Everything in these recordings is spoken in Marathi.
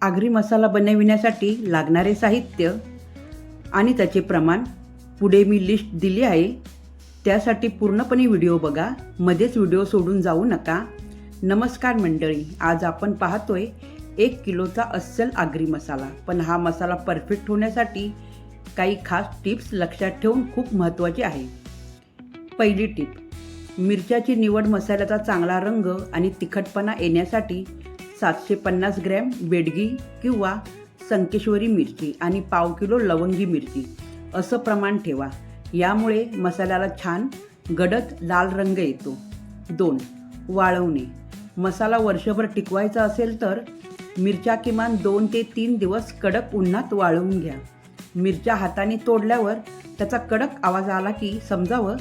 आगरी मसाला बनविण्यासाठी लागणारे साहित्य आणि त्याचे प्रमाण पुढे मी लिस्ट दिली आहे। त्यासाठी पूर्णपणे व्हिडिओ बघा, मध्येच व्हिडिओ सोडून जाऊ नका। नमस्कार मंडळी, आज आपण पाहतोय 1 किलोचा अस्सल आगरी मसाला। पण हा मसाला परफेक्ट होण्यासाठी काही खास टिप्स लक्षात ठेवून खूप महत्त्वाचे आहे। पहिली टिप, मिरच्याची निवड। मसाल्याचा चांगला रंग आणि तिखटपणा येण्यासाठी 750 ग्रॅम बेडगी किंवा संकेश्वरी मिरची आणि पाव किलो लवंगी मिरची असं प्रमाण ठेवा। यामुळे मसाल्याला छान गडद लाल रंग येतो। 2. वाळवणे। मसाला वर्षभर टिकवायचा असेल तर मिरच्या किमान 2 ते 3 दिवस कडक उन्हात वाळवून घ्या। मिरच्या हाताने तोडल्यावर त्याचा कडक आवाज आला की समजावं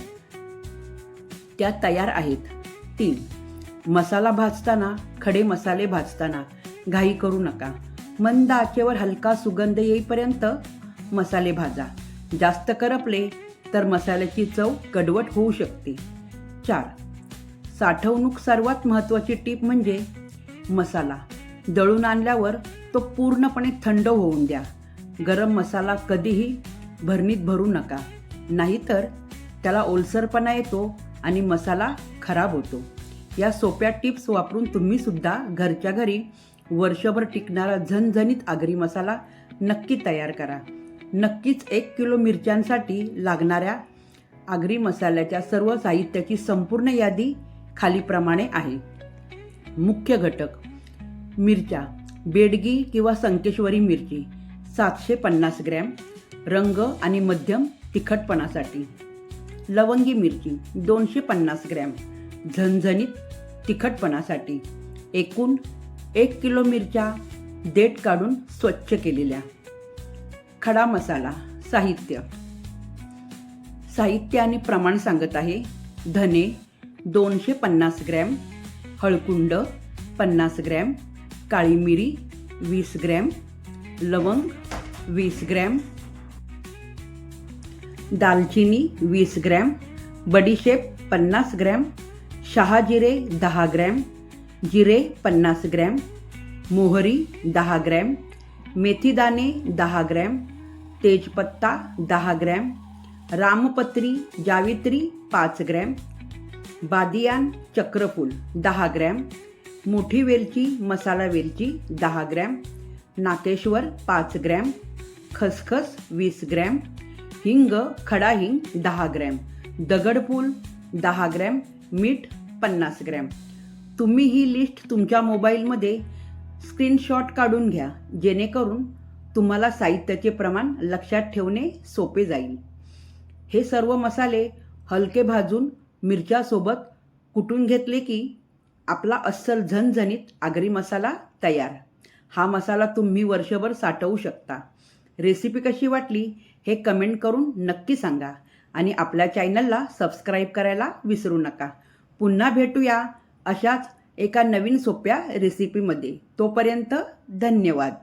त्या तयार आहेत। 3. मसाला भाजताना, खडे मसाले भाजताना घाई करू नका। मंद आचेवर हलका सुगंध येईपर्यंत मसाले भाजा। जास्त करपले तर मसाल्याची चव कडवट होऊ शकते। 4. साठवणूक। सर्वात महत्त्वाची टीप म्हणजे मसाला दळून आणल्यावर तो पूर्णपणे थंड होऊन द्या। गरम मसाला कधीही भरणीत भरू नका, नाहीतर त्याला ओलसरपणा येतो आणि मसाला खराब होतो। या सोप्या टिप्स वापरून तुम्ही सुद्धा घरच्या घरी वर्षभर टिकणारा झणझणीत आगरी मसाला नक्की तयार करा। नक्कीच 1 किलो मिरच्यांसाठी लागणाऱ्या आगरी मसाल्याच्या सर्व साहित्याची संपूर्ण यादी खालीप्रमाणे आहे। मुख्य घटक: मिरच्या बेडगी किंवा संकेश्वरी मिरची 750 ग्रॅम रंग आणि मध्यम तिखटपणासाठी। लवंगी मिरची 250 ग्रॅम झणझणीत तिखटपणासाठी। एकूण 1 किलो मिरच्या देठ काढून स्वच्छ केलेल्या। खडा मसाला साहित्य आणि प्रमाण सांगत आहे। धने 250 ग्रॅम, हळकुंड 50 ग्रॅम, काळी मिरी 20 ग्रॅम, लवंग 20 ग्रॅम, दालचिनी 20 ग्रॅम, बडीशेप 50 ग्रॅम, शहाजिरे 10 ग्रॅम, जिरे 50 ग्रॅम, मोहरी 10 ग्रॅम, मेथीदाणे 10 ग्रॅम, तेजपत्ता 10 ग्रॅम, रामपत्री जावित्री 5 ग्रॅम, बादियान चक्रफूल 10 ग्रॅम, मोठी वेलची मसाला वेलची 10 ग्रॅम, नाकेश्वर 5 ग्रॅम, खसखस 20 ग्रॅम, हिंग खडा हिंग 10 ग्रॅम, दगडफूल 10 ग्रॅम, मीठ 50 ग्रॅम। तुम्ही ही लिस्ट तुमच्या मोबाईलमध्ये स्क्रीनशॉट काढून घ्या, जेणेकरून तुम्हाला साहित्याचे प्रमाण लक्षात ठेवणे सोपे जाईल। हे सर्व मसाले हलके भाजून मिरच्यासोबत कुटून घेतले की आपला अस्सल झणझणीत आगरी मसाला तयार। हा मसाला तुम्ही वर्षभर साठवू शकता। रेसिपी कशी वाटली हे कमेंट करून नक्की सांगा आणि आपल्या चॅनलला सबस्क्राईब करायला विसरू नका। पुन्हा भेटूया अशाच एका नवीन सोप्या रेसिपीमध्ये। तोपर्यंत धन्यवाद।